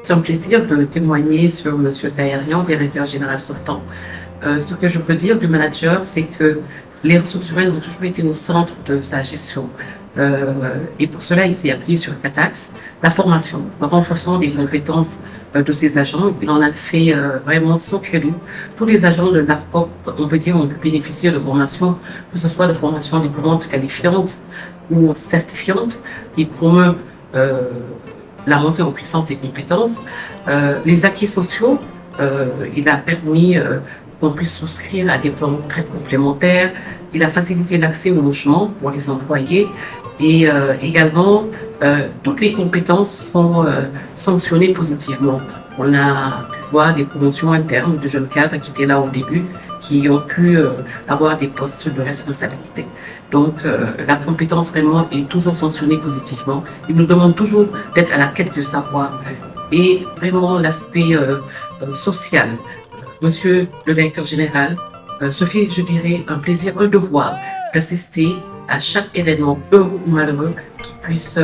C'est un plaisir de témoigner sur M. Sayarian, directeur général sortant. Ce que je peux dire du manager, c'est que les ressources humaines ont toujours été au centre de sa gestion. Et pour cela, il s'est appuyé sur 4 axes. La formation, le renforcement des compétences de ses agents. Il en a fait vraiment son credo. Tous les agents de l'ARCOP, on peut dire, ont pu bénéficier de formation, que ce soit de formation diplômante qualifiante ou certifiante. Il promeut la montée en puissance des compétences. Les acquis sociaux, il a permis qu'on puisse souscrire à des plans de retraite complémentaires. Il a facilité l'accès au logement pour les employés et également toutes les compétences sont sanctionnées positivement. On a pu voir des promotions internes de jeunes cadres qui étaient là au début, qui ont pu avoir des postes de responsabilité. Donc la compétence vraiment est toujours sanctionnée positivement. Il nous demande toujours d'être à la quête du savoir et vraiment l'aspect social. Monsieur le directeur général, se fait, je dirais, un plaisir, un devoir d'assister à chaque événement heureux ou malheureux qui puisse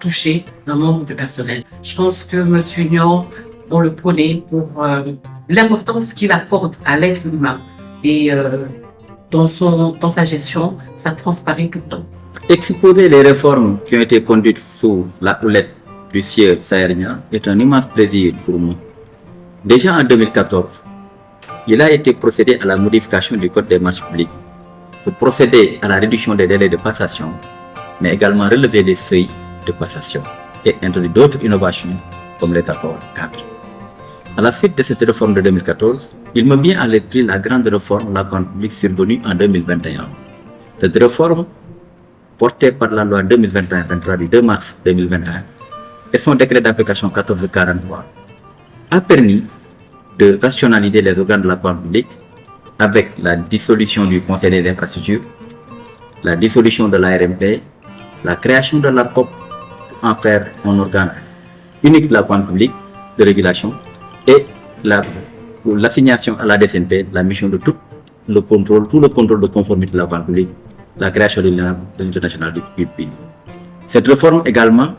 toucher un membre du personnel. Je pense que monsieur Niang, on le connaît pour l'importance qu'il accorde à l'être humain et dans sa gestion, ça transparaît tout le temps. Exposer les réformes qui ont été conduites sous la houlette du sieur Sayarian est un immense plaisir pour moi. Déjà en 2014, il a été procédé à la modification du Code des marchés publics pour procéder à la réduction des délais de passation, mais également relever les seuils de passation et introduire d'autres innovations comme les accords cadres. À la suite de cette réforme de 2014, il me vient à l'esprit la grande réforme de la compte publique survenue en 2021. Cette réforme, portée par la loi 2021-23 du 2 mars 2021 et son décret d'application 1443, a permis de rationaliser les organes de la commande publique avec la dissolution du Conseil des infrastructures, la dissolution de l'ARMP, la création de l'ARCOP pour en faire un organe unique de la commande publique de régulation et pour l'assignation à la DCNP, la mission de tout le contrôle de conformité de la commande publique, la création de l'unité nationale du pays. Cette réforme également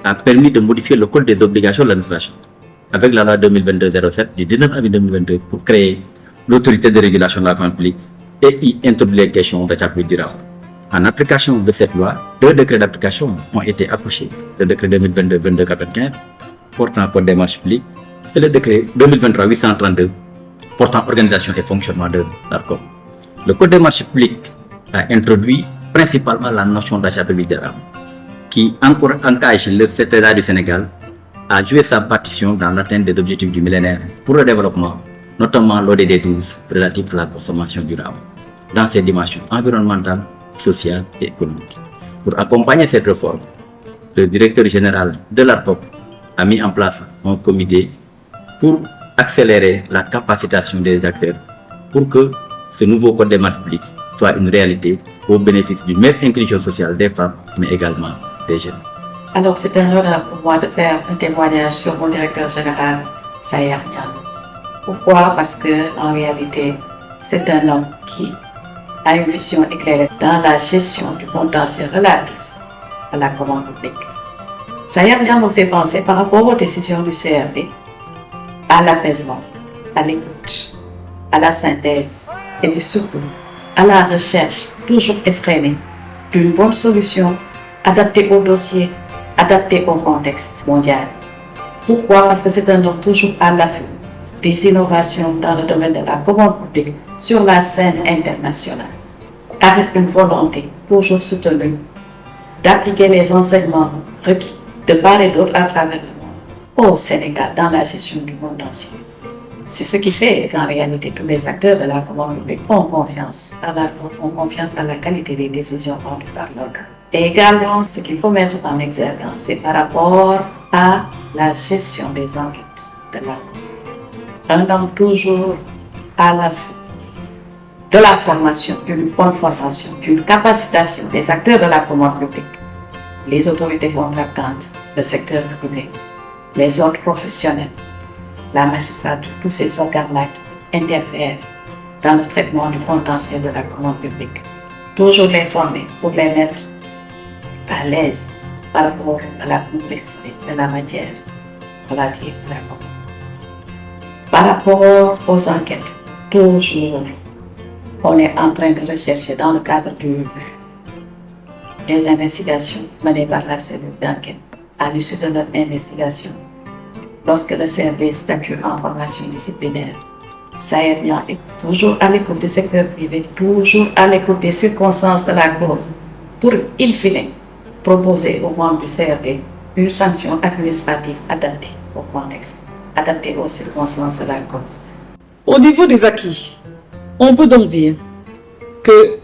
a permis de modifier le code des obligations de l'administration avec la loi 2022-07 du 19 avril 2022 pour créer l'autorité de régulation de la commande publique et y introduire les questions d'achat plus durable. En application de cette loi, 2 décrets d'application ont été accouchés. Le décret 2022-22-95 portant code des marchés publics et le décret 2023-832 portant organisation et fonctionnement de l'ARCOP. Le code des marchés publics a introduit principalement la notion d'achat public durable qui engage le secrétariat du Sénégal à jouer sa partition dans l'atteinte des objectifs du millénaire pour le développement, notamment l'ODD 12 relatif à la consommation durable, dans ses dimensions environnementales, sociales et économiques. Pour accompagner cette réforme, le directeur général de l'ARCOP a mis en place un comité pour accélérer la capacitation des acteurs pour que ce nouveau code des marchés publics soit une réalité au bénéfice d'une meilleure inclusion sociale des femmes, mais également des jeunes. Alors, c'est un honneur pour moi de faire un témoignage sur mon directeur général, Sayarian. Pourquoi? Parce que, en réalité, c'est un homme qui a une vision éclairée dans la gestion du contentieux relatif à la commande publique. Sayarian me fait penser par rapport aux décisions du CRD à l'apaisement, à l'écoute, à la synthèse et puis surtout à la recherche toujours effrénée d'une bonne solution adaptée au dossier, adapté au contexte mondial. Pourquoi? Parce que c'est un homme toujours à l'affût des innovations dans le domaine de la commande publique sur la scène internationale, avec une volonté toujours soutenue d'appliquer les enseignements requis de part et d'autre à travers le monde au Sénégal dans la gestion du monde entier. C'est ce qui fait qu'en réalité tous les acteurs de la commande publique ont confiance à la qualité des décisions rendues par l'organe. Et également, ce qu'il faut mettre en exergue, c'est par rapport à la gestion des enquêtes de la commande. Un homme toujours à l'affût de la formation, d'une bonne formation, d'une capacitation des acteurs de la commande publique, les autorités contractantes, le secteur privé, les autres professionnels, la magistrature, tous ces organes-là qui interfèrent dans le traitement du contentieux de la commande publique. toujours les former pour les mettre à l'aise par rapport à la complexité de la matière relative à la commande. Par rapport aux enquêtes, toujours, on est en train de rechercher dans le cadre des investigations menées par la cellule d'enquête. À l'issue de notre investigation, lorsque le CRD statue en formation disciplinaire, Saher Niang est toujours à l'écoute du secteur privé, toujours à l'écoute des circonstances de la cause, pour, in fine, proposer aux membres du CRD une sanction administrative adaptée au contexte, adaptée aux circonstances de la cause. Au niveau des acquis, on peut donc dire que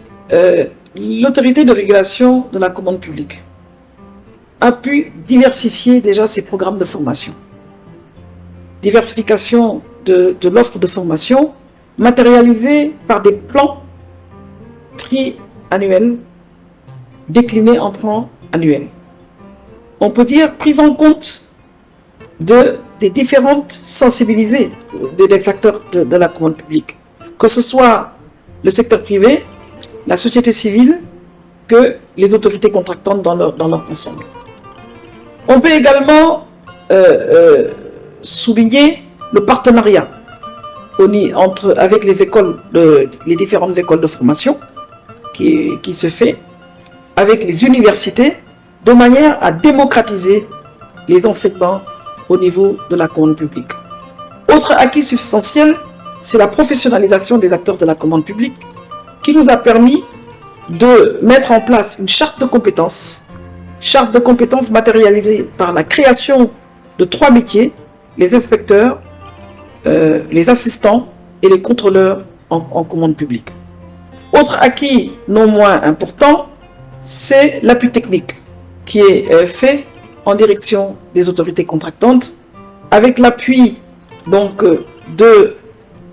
l'autorité de régulation de la commande publique a pu diversifier déjà ses programmes de formation. Diversification de l'offre de formation matérialisée par des plans triannuels déclinés en plans annuels. On peut dire prise en compte des différentes sensibilités des acteurs de la commande publique, que ce soit le secteur privé, la société civile, que les autorités contractantes dans leur ensemble. On peut également souligner le partenariat avec les différentes écoles de formation qui se fait avec les universités de manière à démocratiser les enseignements au niveau de la commande publique. Autre acquis substantiel, c'est la professionnalisation des acteurs de la commande publique qui nous a permis de mettre en place une charte de compétences matérialisée par la création de 3 métiers, les inspecteurs, les assistants et les contrôleurs en commande publique. Autre acquis non moins important, c'est l'appui technique qui est fait en direction des autorités contractantes avec l'appui donc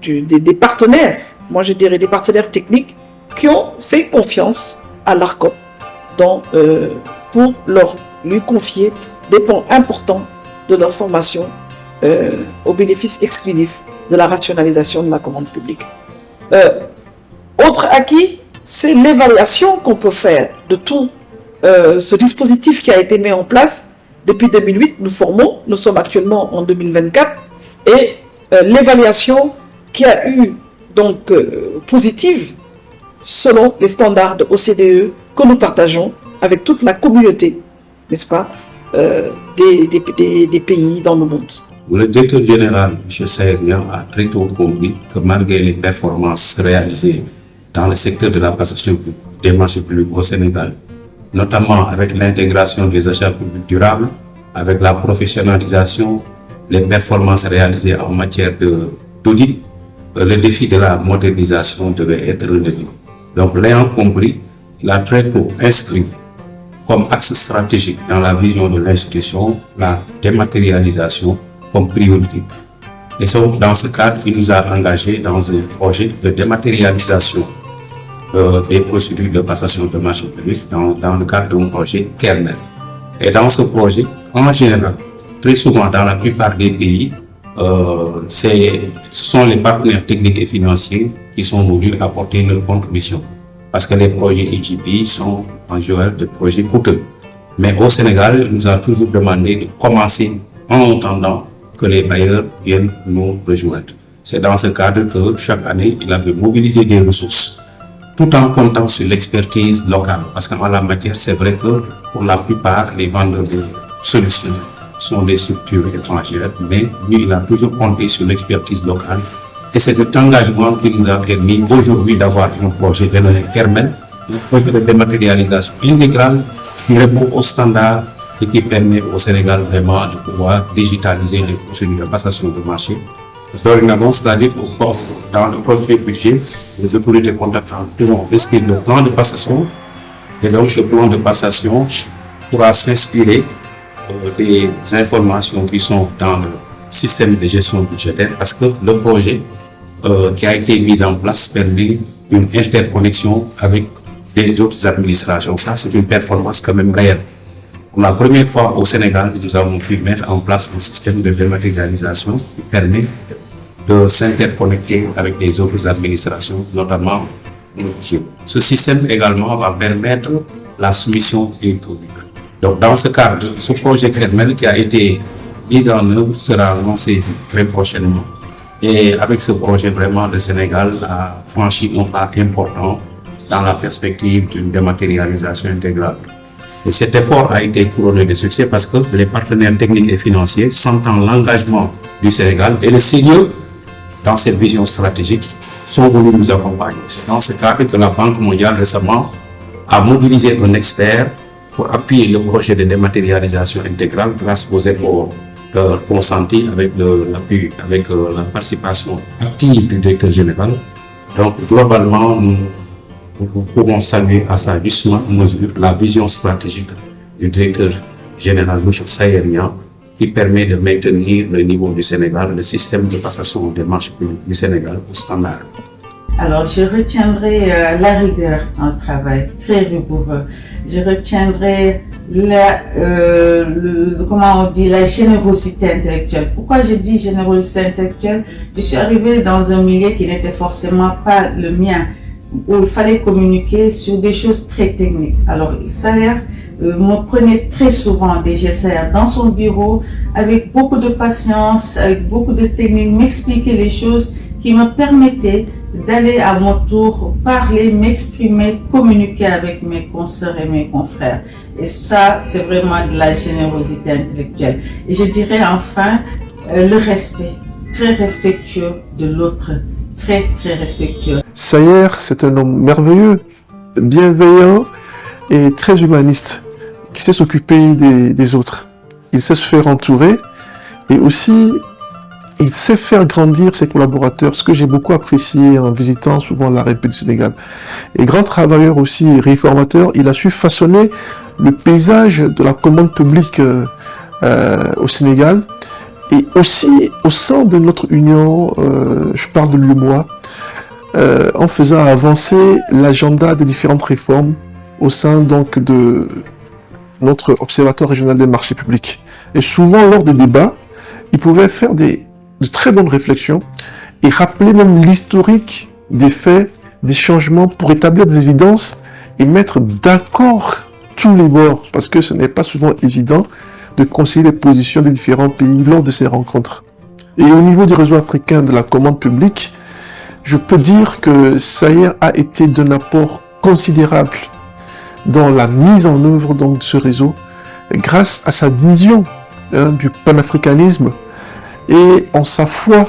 des partenaires, moi je dirais des partenaires techniques qui ont fait confiance à l'ARCOP pour lui confier des pans importants de leur formation au bénéfice exclusif de la rationalisation de la commande publique. Autre acquis, c'est l'évaluation qu'on peut faire de tout ce dispositif qui a été mis en place. Depuis 2008, nous sommes actuellement en 2024, et l'évaluation qui a eu donc positive selon les standards de OCDE que nous partageons avec toute la communauté, n'est-ce pas, des pays dans le monde. Le directeur général, M. Saher Niang, a très tôt compris que malgré les performances réalisées dans le secteur de la passation des marchés publics au Sénégal, notamment avec l'intégration des achats publics durables, avec la professionnalisation, les performances réalisées en matière d'audit, le défi de la modernisation devait être relevé. Donc, l'ayant compris, il a très tôt inscrit comme axe stratégique dans la vision de l'institution la dématérialisation comme priorité. Et dans ce cadre, il nous a engagés dans un projet de dématérialisation des procédures de passation de marchés publics dans le cadre d'un projet Kernel. Et dans ce projet, en général, très souvent dans la plupart des pays, ce sont les partenaires techniques et financiers qui sont venus apporter leur contribution. Parce que les projets EGP sont en général des projets coûteux. Mais au Sénégal, il nous a toujours demandé de commencer en attendant que les bailleurs viennent nous rejoindre. C'est dans ce cadre que chaque année, il avait mobilisé des ressources, tout en comptant sur l'expertise locale. Parce qu'en la matière, c'est vrai que pour la plupart, les vendeurs de solutions sont des structures étrangères, mais lui, il a toujours compté sur l'expertise locale. Et c'est cet engagement qui nous a permis aujourd'hui d'avoir un projet dénommé Kermel, un projet de dématérialisation intégrale qui répond aux standards et qui permet au Sénégal vraiment de pouvoir digitaliser les procédures de passation de marché. Dorénavant, c'est-à-dire dans le projet budget, les autorités contractantes pourront investir le plan de passation, et donc ce plan de passation pourra s'inspirer des informations qui sont dans le système de gestion budgétaire, parce que le projet qui a été mis en place permet une interconnexion avec les autres administrations. Ça, c'est une performance quand même réelle. Pour la première fois au Sénégal, nous avons pu mettre en place un système de dématérialisation qui permet de s'interconnecter avec les autres administrations, notamment Ce système également va permettre la soumission électronique. Donc, dans ce cadre, ce projet Kermel qui a été mis en œuvre sera lancé très prochainement. Et avec ce projet, vraiment, le Sénégal a franchi un pas important dans la perspective d'une dématérialisation intégrale. Et cet effort a été couronné de succès parce que les partenaires techniques et financiers, sentant l'engagement du Sénégal et le sérieux dans cette vision stratégique, sont venus nous accompagner. C'est dans ce cadre que la Banque mondiale récemment a mobilisé un expert pour appuyer le projet de dématérialisation intégrale grâce aux efforts consentis avec la participation active du directeur général. Donc, globalement, nous pouvons saluer à sa juste mesure la vision stratégique du directeur général M. Sayer Niang, qui permet de maintenir le niveau du Sénégal, le système de passation des marchés publics du Sénégal au standard. Alors, je retiendrai la rigueur dans le travail, très rigoureux. Je retiendrai la générosité intellectuelle. Pourquoi je dis générosité intellectuelle? Je suis arrivée dans un milieu qui n'était forcément pas le mien, où il fallait communiquer sur des choses très techniques. Alors, Sayer me prenait très souvent des GCR dans son bureau, avec beaucoup de patience, avec beaucoup de techniques, m'expliquer les choses qui me permettaient d'aller à mon tour parler, m'exprimer, communiquer avec mes consoeurs et mes confrères. Et ça, c'est vraiment de la générosité intellectuelle. Et je dirais enfin le respect, très respectueux de l'autre, très très respectueux. Sayer, c'est un homme merveilleux, bienveillant et très humaniste, qui sait s'occuper des autres. Il sait se faire entourer et aussi il sait faire grandir ses collaborateurs, ce que j'ai beaucoup apprécié en visitant souvent la République du Sénégal. Et grand travailleur aussi, réformateur, il a su façonner le paysage de la commande publique au Sénégal et aussi au sein de notre union, je parle de l'UMOA, en faisant avancer l'agenda des différentes réformes au sein donc de notre observatoire régional des marchés publics. Et souvent lors des débats, il pouvait faire de très bonnes réflexions et rappeler même l'historique des faits, des changements pour établir des évidences et mettre d'accord tous les bords, parce que ce n'est pas souvent évident de concilier les positions des différents pays lors de ces rencontres. Et au niveau du réseau africain de la commande publique, je peux dire que Sayer a été d'un apport considérable dans la mise en œuvre donc, de ce réseau, grâce à sa vision du panafricanisme et en sa foi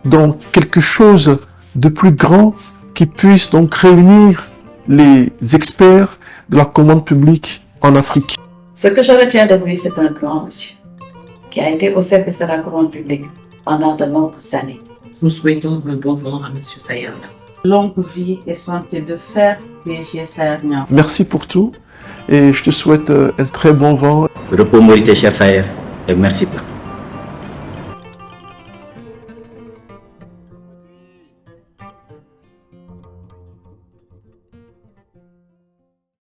dans quelque chose de plus grand qui puisse donc réunir les experts de la commande publique en Afrique. Ce que je retiens de lui, c'est un grand monsieur qui a été au service de la commande publique pendant de nombreuses années. Nous souhaitons un bon vent à M. Sayer. Longue vie et santé de fer, DG Sayer Niang. Merci pour tout et je te souhaite un très bon vent. Repos Mauritius, cher Sayer, et merci pour tout.